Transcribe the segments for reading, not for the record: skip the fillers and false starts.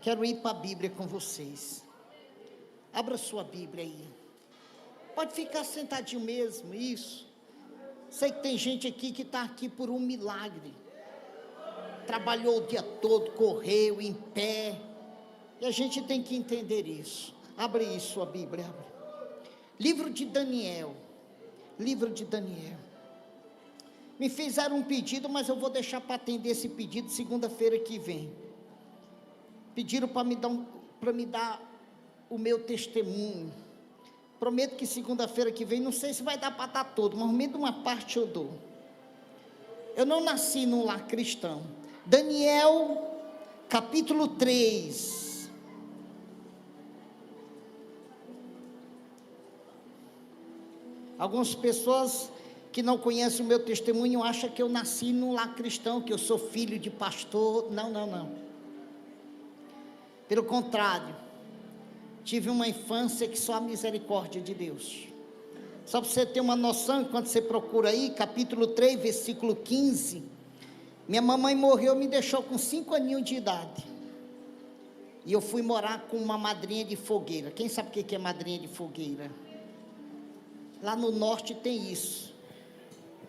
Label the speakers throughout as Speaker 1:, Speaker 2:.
Speaker 1: Quero ir para a Bíblia com vocês. Abra sua Bíblia aí. Pode ficar sentadinho mesmo, isso. Sei que tem gente aqui que está aqui por um milagre. Trabalhou o dia todo, correu em pé. E a gente tem que entender isso. Abre aí sua Bíblia. Abre. Livro de Daniel. Livro de Daniel. Me fizeram um pedido, mas eu vou deixar para atender esse pedido segunda-feira que vem. Pediram para me dar o meu testemunho. Prometo que segunda-feira que vem, não sei se vai dar para dar todo, mas menos uma parte eu dou. Eu não nasci num lar cristão. Daniel, capítulo 3. Algumas pessoas que não conhecem o meu testemunho acham que eu nasci num lar cristão, que eu sou filho de pastor. Não. Pelo contrário, tive uma infância que só a misericórdia de Deus. Só para você ter uma noção, quando você procura aí, capítulo 3, versículo 15, minha mamãe morreu, me deixou com 5 aninhos de idade, e eu fui morar com uma madrinha de fogueira. Quem sabe o que é madrinha de fogueira? Lá no norte tem isso,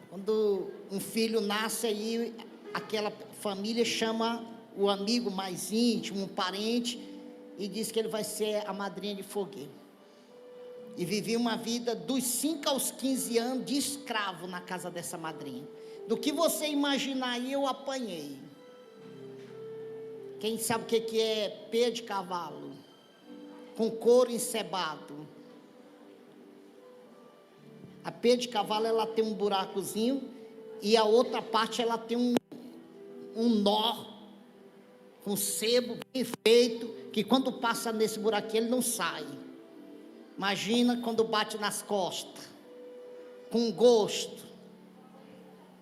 Speaker 1: quando um filho nasce aí, aquela família chama o amigo mais íntimo, um parente, e diz que ele vai ser a madrinha de fogueira. E vivi uma vida dos 5 aos 15 anos de escravo na casa dessa madrinha. Do que você imaginar aí, eu apanhei. Quem sabe o que é pé de cavalo, com couro encebado. A pé de cavalo, ela tem um buracozinho, e a outra parte, ela tem um nó, com sebo bem feito, que quando passa nesse buraquinho, ele não sai. Imagina quando bate nas costas, com gosto,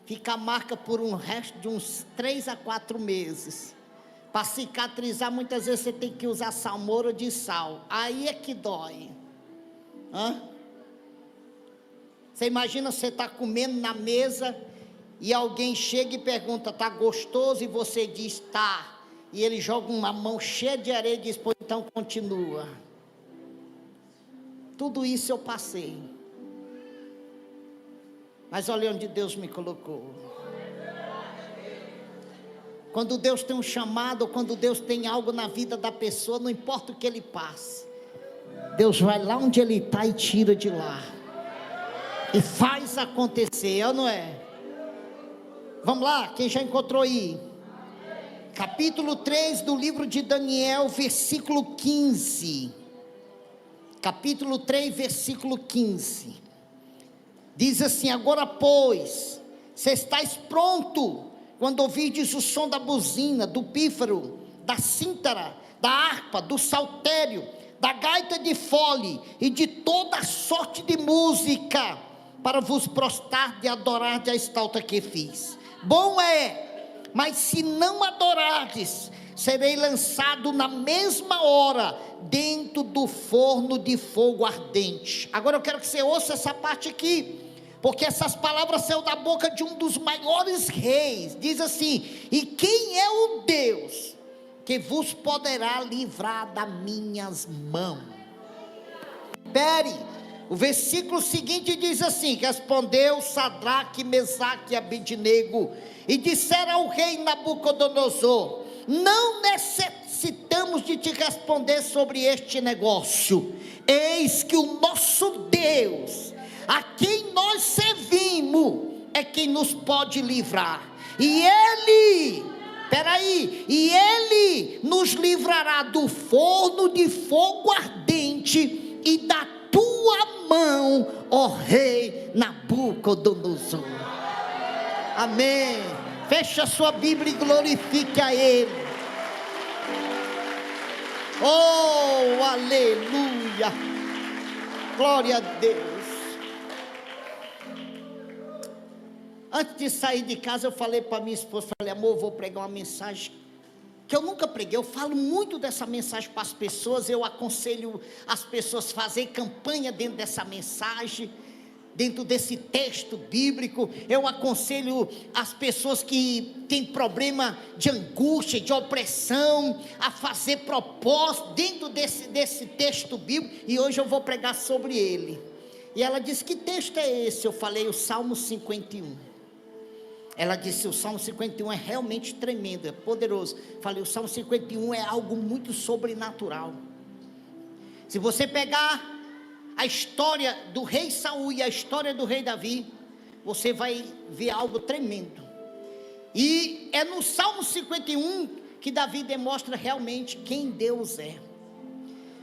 Speaker 1: fica a marca por um resto de uns 3 a 4 meses. Para cicatrizar, muitas vezes você tem que usar salmoura de sal, aí é que dói. Você imagina, você está comendo na mesa, e alguém chega e pergunta, está gostoso? E você diz, tá. E ele joga uma mão cheia de areia e diz, pô, então continua. Tudo isso eu passei. Mas olha onde Deus me colocou. Quando Deus tem um chamado, quando Deus tem algo na vida da pessoa, não importa o que ele passe, Deus vai lá onde ele está e tira de lá. E faz acontecer, é ou não é? Vamos lá, quem já encontrou aí? Capítulo 3 do livro de Daniel, versículo 15. Capítulo 3, versículo 15. Diz assim: agora, pois, se estáis pronto, quando ouvirdes o som da buzina, do pífaro, da cítara, da harpa, do saltério, da gaita de fole e de toda sorte de música, para vos prostrar e adorar a estalta que fiz. Bom é, mas se não adorardes, serei lançado na mesma hora dentro do forno de fogo ardente. Agora eu quero que você ouça essa parte aqui, porque essas palavras são da boca de um dos maiores reis. Diz assim: e quem é o Deus que vos poderá livrar das minhas mãos? O versículo seguinte diz assim: respondeu Sadraque, Mesaque e Abednego, e disseram ao rei Nabucodonosor: não necessitamos de te responder sobre este negócio. Eis que o nosso Deus, a quem nós servimos, é quem nos pode livrar. E Ele nos livrará do forno de fogo ardente e da tua mão, ó rei Nabucodonosor. Amém. Feche a sua Bíblia e glorifique a Ele. Oh, aleluia. Glória a Deus. Antes de sair de casa, eu falei para minha esposa, falei, amor, vou pregar uma mensagem que eu nunca preguei. Eu falo muito dessa mensagem para as pessoas, eu aconselho as pessoas a fazer campanha dentro dessa mensagem, dentro desse texto bíblico. Eu aconselho as pessoas que têm problema de angústia, de opressão, a fazer propósito dentro desse texto bíblico, e hoje eu vou pregar sobre ele. E ela disse: que texto é esse? Eu falei: o Salmo 51. Ela disse: o Salmo 51 é realmente tremendo, é poderoso. Falei: o Salmo 51 é algo muito sobrenatural. Se você pegar a história do rei Saul e a história do rei Davi, você vai ver algo tremendo. E é no Salmo 51 que Davi demonstra realmente quem Deus é.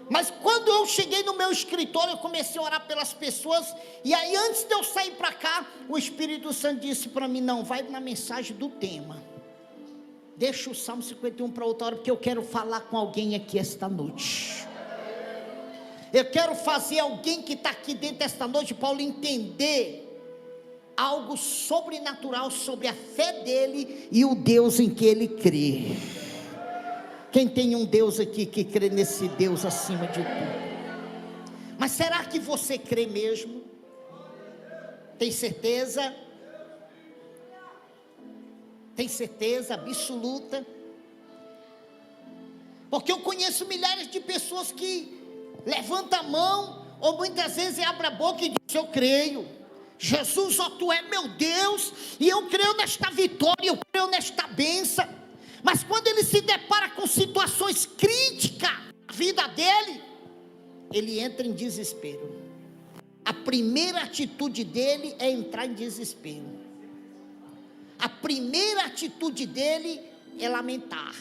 Speaker 1: Mas quando eu cheguei no meu escritório, eu comecei a orar pelas pessoas, e aí antes de eu sair para cá, o Espírito Santo disse para mim: não, vai na mensagem do tema, deixa o Salmo 51 para outra hora, porque eu quero falar com alguém aqui esta noite. Eu quero fazer alguém que está aqui dentro esta noite, Paulo, entender algo sobrenatural sobre a fé dele e o Deus em que ele crê. Quem tem um Deus aqui que crê nesse Deus acima de tudo? Mas será que você crê mesmo? Tem certeza? Tem certeza absoluta? Porque eu conheço milhares de pessoas que levanta a mão, ou muitas vezes abre a boca e diz: eu creio, Jesus, ó, tu é meu Deus, e eu creio nesta vitória, eu creio nesta bênção. Mas quando ele se depara com situações críticas na vida dele, ele entra em desespero. A primeira atitude dele é entrar em desespero. A primeira atitude dele é lamentar.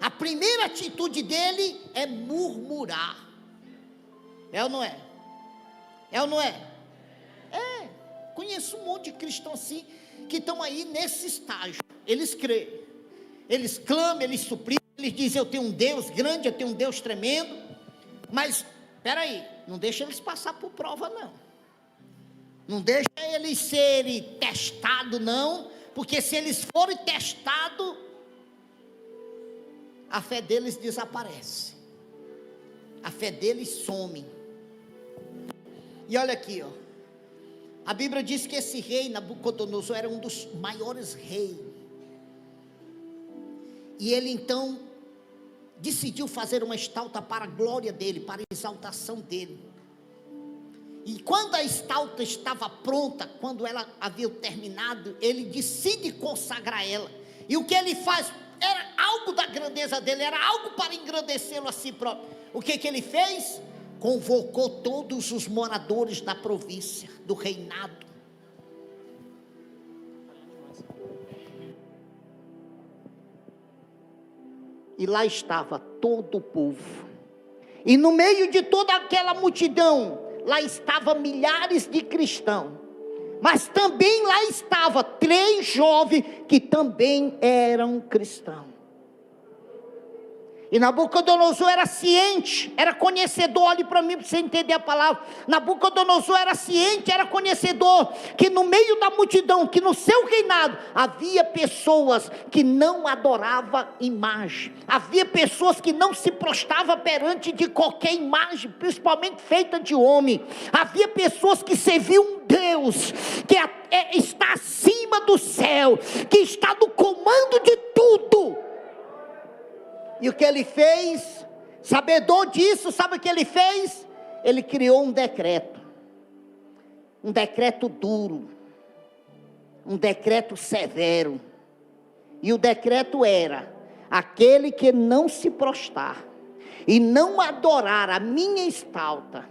Speaker 1: A primeira atitude dele é murmurar. É ou não é? É ou não é? É. Conheço um monte de cristãos assim, que estão aí nesse estágio. Eles creem, eles clamam, eles suplicam, eles dizem: eu tenho um Deus grande, eu tenho um Deus tremendo. Mas, espera aí, não deixa eles passar por prova não. Não deixa eles serem testados não, porque se eles forem testados, a fé deles desaparece, a fé deles some. E olha aqui, ó, a Bíblia diz que esse rei Nabucodonosor era um dos maiores reis, e ele então decidiu fazer uma estátua para a glória dele, para a exaltação dele. E quando a estátua estava pronta, quando ela havia terminado, ele decide consagrar ela. E o que ele faz? Era algo da grandeza dele, era algo para engrandecê-lo a si próprio. O que ele fez? Convocou todos os moradores da província, do reinado. E lá estava todo o povo. E no meio de toda aquela multidão, lá estavam milhares de cristãos. Mas também lá estavam 3 jovens que também eram cristãos. E Nabucodonosor era ciente, era conhecedor, olhe para mim para você entender a palavra. Nabucodonosor era ciente, era conhecedor, que no meio da multidão, que no seu reinado, havia pessoas que não adoravam imagem. Havia pessoas que não se prostravam perante de qualquer imagem, principalmente feita de homem. Havia pessoas que serviam um Deus, que está acima do céu, que está no comando de tudo. E o que ele fez, sabedor disso, sabe o que ele fez? Ele criou um decreto duro, um decreto severo. E o decreto era: aquele que não se prostrar e não adorar a minha estátua,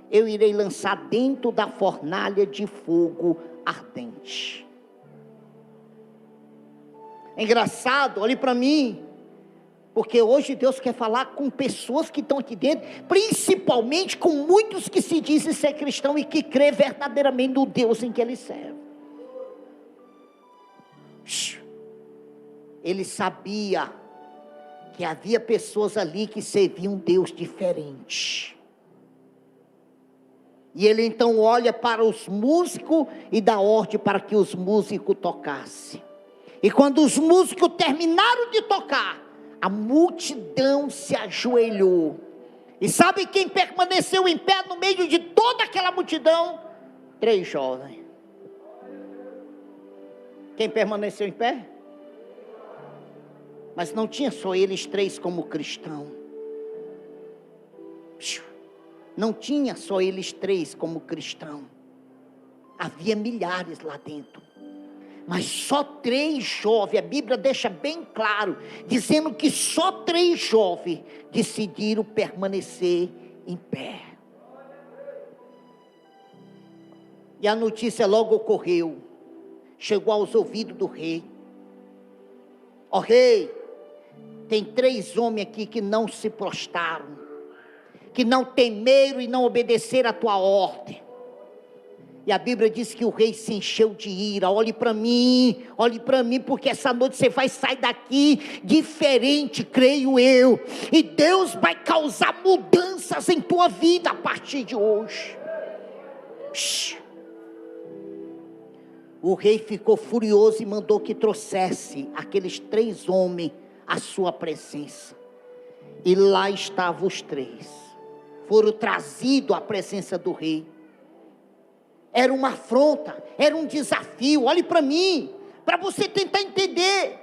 Speaker 1: eu irei lançar dentro da fornalha de fogo ardente. É engraçado, olhe para mim, porque hoje Deus quer falar com pessoas que estão aqui dentro, principalmente com muitos que se dizem ser cristão e que crê verdadeiramente no Deus em que ele serve. Ele sabia que havia pessoas ali que serviam um Deus diferente. E ele então olha para os músicos e dá ordem para que os músicos tocassem. E quando os músicos terminaram de tocar, a multidão se ajoelhou. E sabe quem permaneceu em pé no meio de toda aquela multidão? 3 jovens. Quem permaneceu em pé? Mas não tinha só eles 3 como cristão. Não tinha só eles 3 como cristão. Havia milhares lá dentro. Mas só 3 jovens, a Bíblia deixa bem claro, dizendo que só 3 jovens decidiram permanecer em pé. E a notícia logo ocorreu, chegou aos ouvidos do rei. Ó rei, tem 3 homens aqui que não se prostraram, que não temeram e não obedeceram a tua ordem. E a Bíblia diz que o rei se encheu de ira. Olhe para mim, porque essa noite você vai sair daqui diferente, creio eu. E Deus vai causar mudanças em tua vida a partir de hoje. O rei ficou furioso e mandou que trouxesse aqueles 3 homens à sua presença. E lá estavam os 3. Foram trazidos à presença do rei. Era uma afronta, era um desafio. Olhe para mim, para você tentar entender.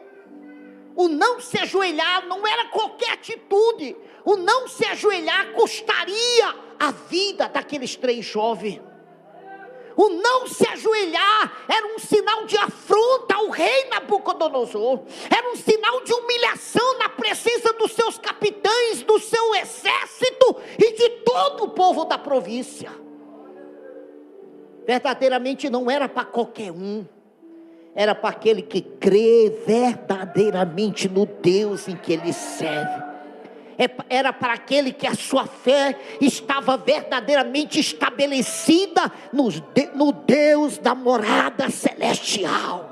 Speaker 1: O não se ajoelhar não era qualquer atitude. O não se ajoelhar custaria a vida daqueles 3 jovens. O não se ajoelhar era um sinal de afronta ao rei Nabucodonosor. Era um sinal de humilhação na presença dos seus capitães, do seu exército e de todo o povo da província. Verdadeiramente não era para qualquer um, era para aquele que crê verdadeiramente no Deus em que ele serve. Era para aquele que a sua fé estava verdadeiramente estabelecida no Deus da morada celestial.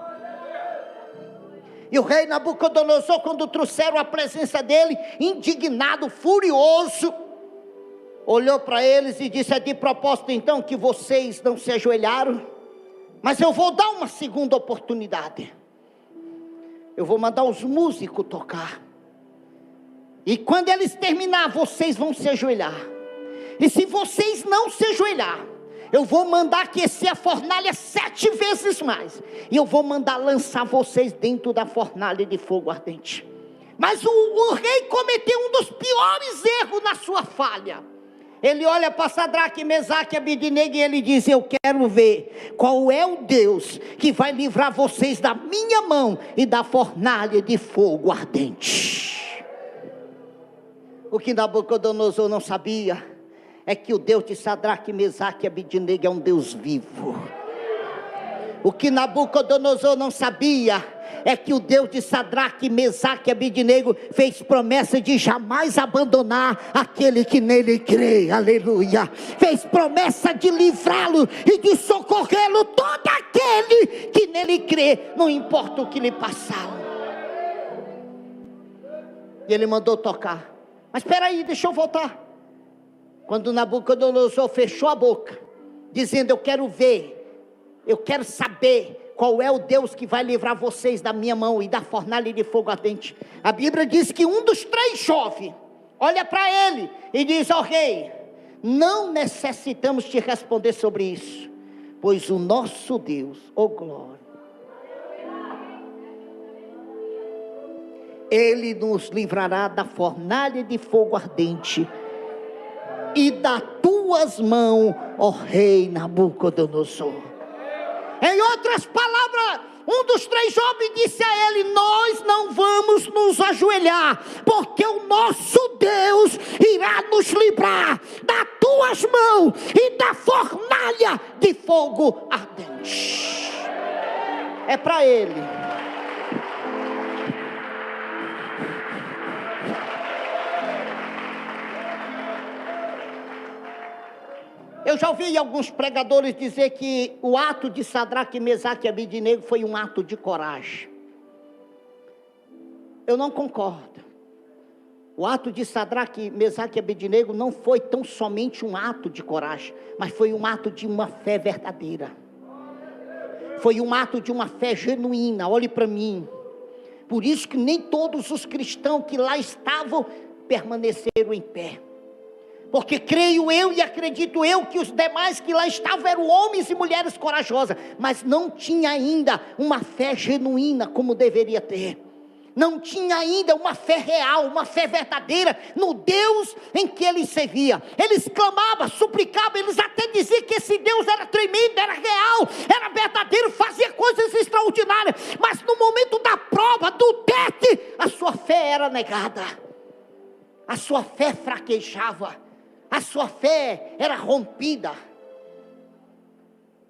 Speaker 1: E o rei Nabucodonosor, quando trouxeram a presença dele, indignado, furioso, olhou para eles e disse: é de propósito então que vocês não se ajoelharam? Mas eu vou dar uma segunda oportunidade. Eu vou mandar os músicos tocar. E quando eles terminar, vocês vão se ajoelhar. E se vocês não se ajoelhar, eu vou mandar aquecer a fornalha 7 vezes mais. E eu vou mandar lançar vocês dentro da fornalha de fogo ardente. Mas o rei cometeu um dos piores erros na sua falha. Ele olha para Sadraque, Mesaque e Abednego e ele diz: eu quero ver qual é o Deus que vai livrar vocês da minha mão e da fornalha de fogo ardente. O que Nabucodonosor não sabia é que o Deus de Sadraque, Mesaque e Abednego é um Deus vivo. O que Nabucodonosor não sabia é que o Deus de Sadraque, Mesaque e Abednego fez promessa de jamais abandonar aquele que nele crê, aleluia. Fez promessa de livrá-lo e de socorrê-lo todo aquele que nele crê, não importa o que lhe passar. E ele mandou tocar. Mas espera aí, deixa eu voltar. Quando Nabucodonosor fechou a boca, dizendo: eu quero ver, eu quero saber qual é o Deus que vai livrar vocês da minha mão e da fornalha de fogo ardente. A Bíblia diz que um dos 3 jovens olha para ele e diz: ó rei, não necessitamos te responder sobre isso, pois o nosso Deus, ó glória, Ele nos livrará da fornalha de fogo ardente e das tuas mãos, ó rei Nabucodonosor. Em outras palavras, um dos 3 jovens disse a ele: nós não vamos nos ajoelhar, porque o nosso Deus irá nos livrar das tuas mãos e da fornalha de fogo ardente. É para ele. Eu já ouvi alguns pregadores dizer que o ato de Sadraque, Mesaque e Abednego foi um ato de coragem. Eu não concordo. O ato de Sadraque, Mesaque e Abednego não foi tão somente um ato de coragem, mas foi um ato de uma fé verdadeira. Foi um ato de uma fé genuína. Olhe para mim. Por isso que nem todos os cristãos que lá estavam permaneceram em pé. Porque creio eu e acredito eu que os demais que lá estavam eram homens e mulheres corajosas, mas não tinha ainda uma fé genuína como deveria ter. Não tinha ainda uma fé real, uma fé verdadeira no Deus em que eles serviam. Eles clamavam, suplicavam, eles até diziam que esse Deus era tremendo, era real, era verdadeiro, fazia coisas extraordinárias. Mas no momento da prova, do teste, a sua fé era negada. A sua fé fraquejava. A sua fé era rompida.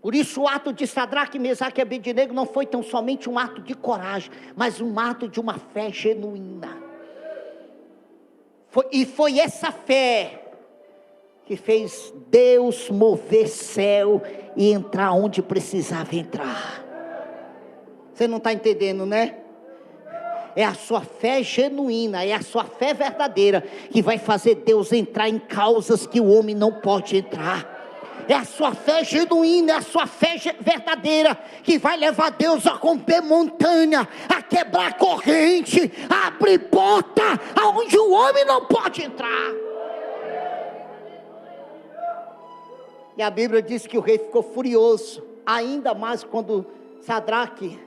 Speaker 1: Por isso o ato de Sadraque, Mesaque e Abednego não foi tão somente um ato de coragem, mas um ato de uma fé genuína. Foi essa fé que fez Deus mover céu e entrar onde precisava entrar. Você não está entendendo, né? É a sua fé genuína, é a sua fé verdadeira que vai fazer Deus entrar em causas que o homem não pode entrar. É a sua fé genuína, é a sua fé verdadeira que vai levar Deus a romper montanha, a quebrar corrente, a abrir porta aonde o homem não pode entrar. E a Bíblia diz que o rei ficou furioso, ainda mais quando Sadraque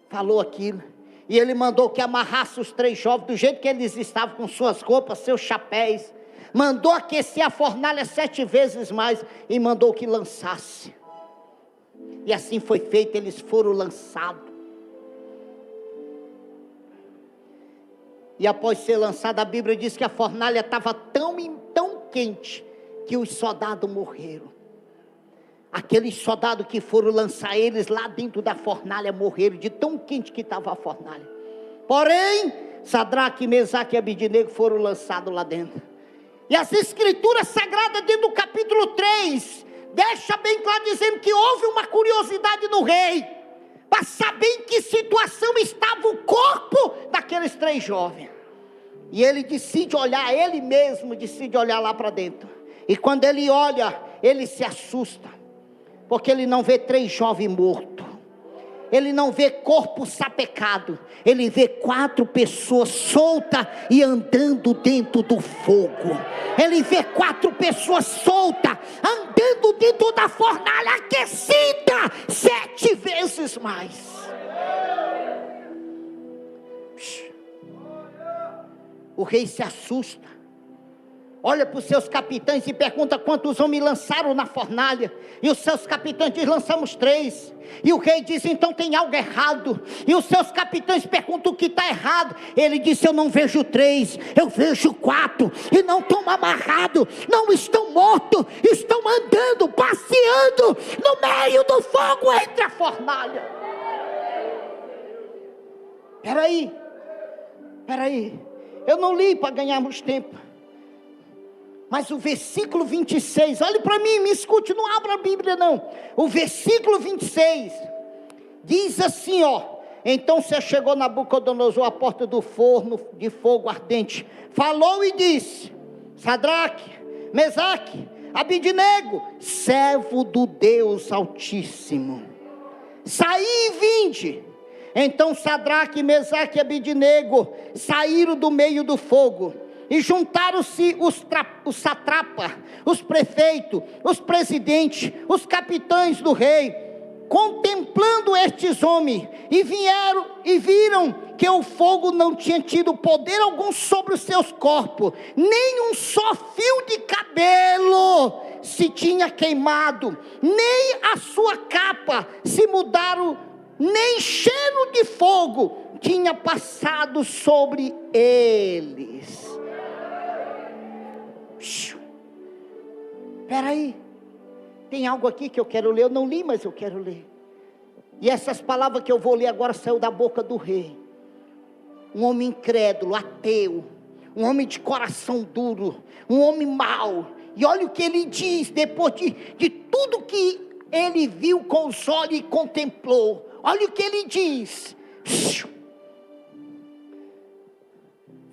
Speaker 1: falou aquilo. E ele mandou que amarrasse os 3 jovens, do jeito que eles estavam, com suas roupas, seus chapéus. Mandou aquecer a fornalha 7 vezes mais e mandou que lançasse. E assim foi feito, eles foram lançados. E após ser lançado, a Bíblia diz que a fornalha estava tão quente que os soldados morreram. Aqueles soldados que foram lançar eles lá dentro da fornalha morreram, de tão quente que estava a fornalha. Porém, Sadraque, Mesaque e Abednego foram lançados lá dentro. E as escrituras sagradas dentro do capítulo 3, deixa bem claro dizendo que houve uma curiosidade no rei, para saber em que situação estava o corpo daqueles 3 jovens. E ele decide olhar, ele mesmo decide olhar lá para dentro. E quando ele olha, ele se assusta, porque ele não vê 3 jovens mortos. Ele não vê corpo sapecado, ele vê 4 pessoas soltas e andando dentro do fogo. Ele vê 4 pessoas soltas, andando dentro da fornalha aquecida 7 vezes mais. O rei se assusta, olha para os seus capitães e pergunta quantos homens lançaram na fornalha. E os seus capitães dizem, lançamos 3. E o rei diz, então tem algo errado. E os seus capitães perguntam o que está errado. Ele disse, eu não vejo 3, eu vejo 4. E não estão amarrados, não estão mortos, estão andando, passeando no meio do fogo entre a fornalha. Peraí, eu não li para ganharmos tempo. Mas o versículo 26, olhe para mim, me escute, não abra a Bíblia não. O versículo 26, diz assim então se chegou Nabucodonosor à porta do forno de fogo ardente, falou e disse, Sadraque, Mesaque, Abednego, servo do Deus Altíssimo, saí e vinde. Então Sadraque, Mesaque e Abednego saíram do meio do fogo. E juntaram-se os satrapas, os prefeitos, os presidentes, os capitães do rei, contemplando estes homens, e viram que o fogo não tinha tido poder algum sobre os seus corpos, nem um só fio de cabelo se tinha queimado, nem a sua capa se mudaram, nem cheiro de fogo tinha passado sobre eles. Espera aí, tem algo aqui que eu quero ler, eu não li, mas eu quero ler. E essas palavras que eu vou ler agora saiu da boca do rei. Um homem incrédulo, ateu, um homem de coração duro, um homem mau. E olha o que ele diz depois de tudo que ele viu com os olhos e contemplou. Olha o que ele diz.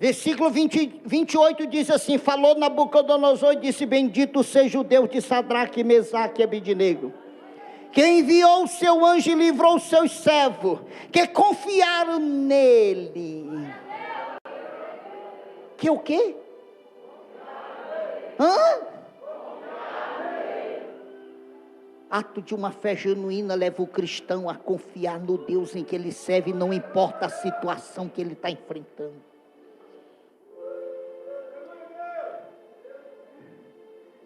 Speaker 1: Versículo 28 diz assim, falou Nabucodonosor e disse, bendito seja o Deus de Sadraque, Mesaque e Abednego, que enviou o seu anjo e livrou os seus servos, que confiaram nele. Que o quê? Ato de uma fé genuína leva o cristão a confiar no Deus em que ele serve, não importa a situação que ele está enfrentando.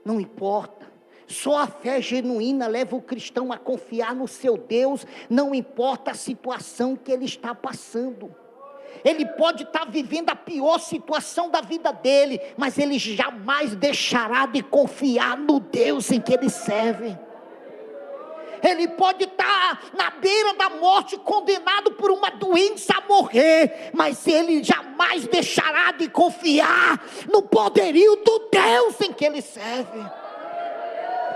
Speaker 1: Não importa. Só a fé genuína leva o cristão a confiar no seu Deus, não importa a situação que ele está passando. Ele pode estar vivendo a pior situação da vida dele, mas ele jamais deixará de confiar no Deus em que ele serve. Ele pode estar na beira da morte, condenado por uma doença a morrer, mas ele jamais deixará de confiar no poderio do Deus em que ele serve.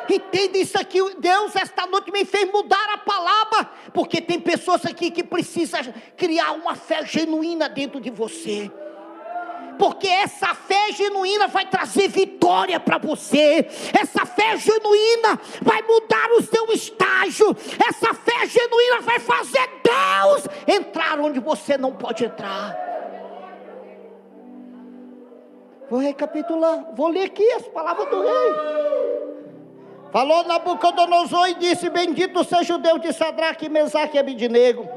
Speaker 1: Entende isso aqui? Deus esta noite me fez mudar a palavra, porque tem pessoas aqui que precisam criar uma fé genuína dentro de você. Porque essa fé genuína vai trazer vitória para você. Essa fé genuína vai mudar o seu estágio. Essa fé genuína vai fazer Deus entrar onde você não pode entrar. Vou recapitular, vou ler aqui as palavras do rei. Falou Nabucodonosor e disse: bendito seja o Deus de Sadraque, Mesaque e Abidnego,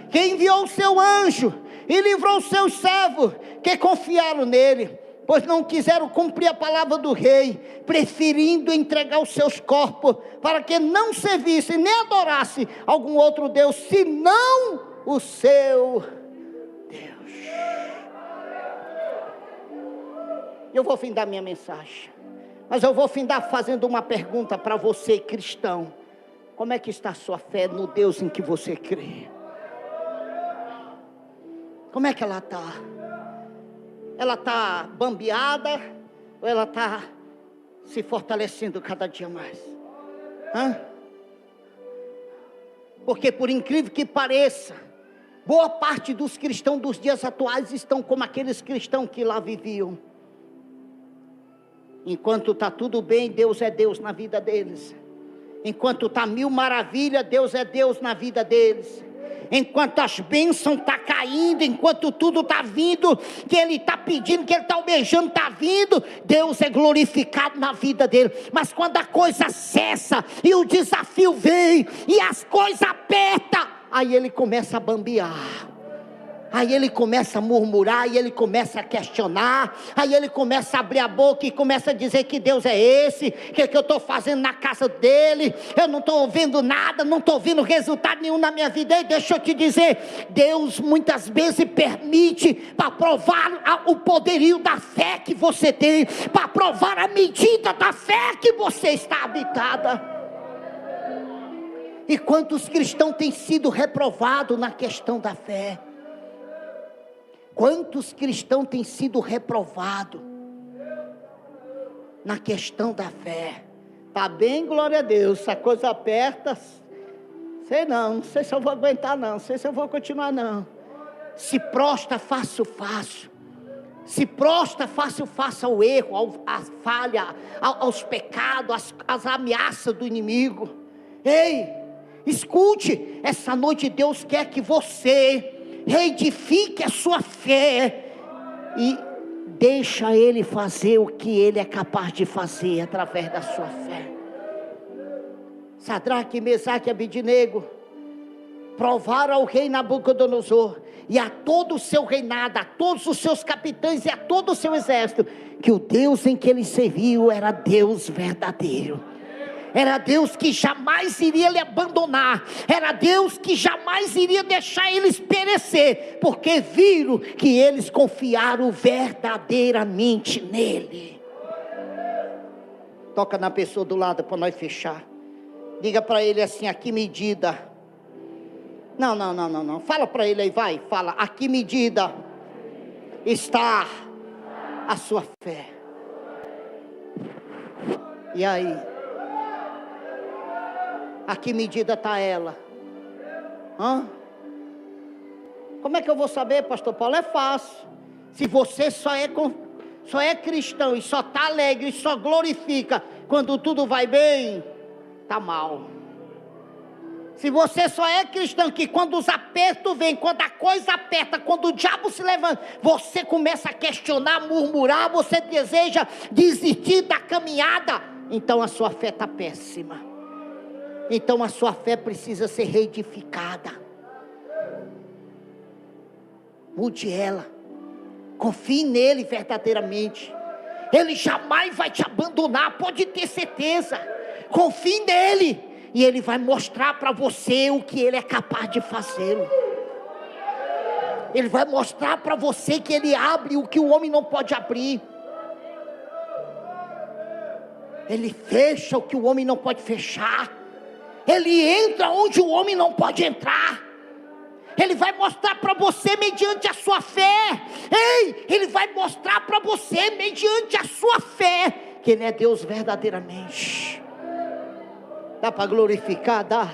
Speaker 1: que enviou o seu anjo e livrou os seus servos que confiaram nele, pois não quiseram cumprir a palavra do rei, preferindo entregar os seus corpos, para que não servisse nem adorasse algum outro Deus, senão o seu Deus. Eu vou findar minha mensagem, mas eu vou findar fazendo uma pergunta para você, cristão. Como é que está a sua fé no Deus em que você crê? Como é que ela está? Ela está bambeada ou ela está se fortalecendo cada dia mais? Porque por incrível que pareça, boa parte dos cristãos dos dias atuais estão como aqueles cristãos que lá viviam. Enquanto está tudo bem, Deus é Deus na vida deles. Enquanto está mil maravilhas, Deus é Deus na vida deles. Enquanto as bênçãos estão caindo, enquanto tudo está vindo, que ele está pedindo, que ele está almejando, está vindo, Deus é glorificado na vida dele. Mas quando a coisa cessa, e o desafio vem, e as coisas apertam, aí ele começa a bambear. Aí ele começa a murmurar, e ele começa a questionar, aí ele começa a abrir a boca e começa a dizer que Deus é esse, que eu estou fazendo na casa dele, eu não estou ouvindo nada, não estou ouvindo resultado nenhum na minha vida. E deixa eu te dizer, Deus muitas vezes permite para provar o poderio da fé que você tem, para provar a medida da fé que você está habitada. E quantos cristãos têm sido reprovados na questão da fé? Quantos cristãos têm sido reprovados na questão da fé? Está bem, glória a Deus, se a coisa aperta, não sei se eu vou aguentar não, não sei se eu vou continuar não. Se prostra fácil, se prostra fácil ao erro, à falha, aos pecados, às ameaças do inimigo. Ei, escute, essa noite Deus quer que você reedifique a sua fé e deixa Ele fazer o que Ele é capaz de fazer através da sua fé. Sadraque, Mesaque e Abidnego provaram ao rei Nabucodonosor e a todo o seu reinado, a todos os seus capitães e a todo o seu exército, que o Deus em que ele serviu era Deus verdadeiro. Era Deus que jamais iria lhe abandonar. Era Deus que jamais iria deixar eles perecer, porque viram que eles confiaram verdadeiramente nele. Toca na pessoa do lado para nós fechar. Diga para ele assim: a que medida? Não. Fala para ele aí, vai. Fala: a que medida está a sua fé? E aí? A que medida está ela? Como é que eu vou saber, pastor Paulo? É fácil. Se você só é cristão e só está alegre e só glorifica quando tudo vai bem, está mal. Se você só é cristão que quando os apertos vêm, quando a coisa aperta, quando o diabo se levanta, você começa a questionar, murmurar, você deseja desistir da caminhada, então a sua fé está péssima. Então a sua fé precisa ser reedificada. Mude ela. Confie nele verdadeiramente. Ele jamais vai te abandonar, pode ter certeza. Confie nele. E ele vai mostrar para você o que ele é capaz de fazer. Ele vai mostrar para você que ele abre o que o homem não pode abrir. Ele fecha o que o homem não pode fechar. Ele entra onde o homem não pode entrar. Ele vai mostrar para você mediante a sua fé. Ei, ele vai mostrar para você mediante a sua fé que ele é Deus verdadeiramente. Dá para glorificar? Dá.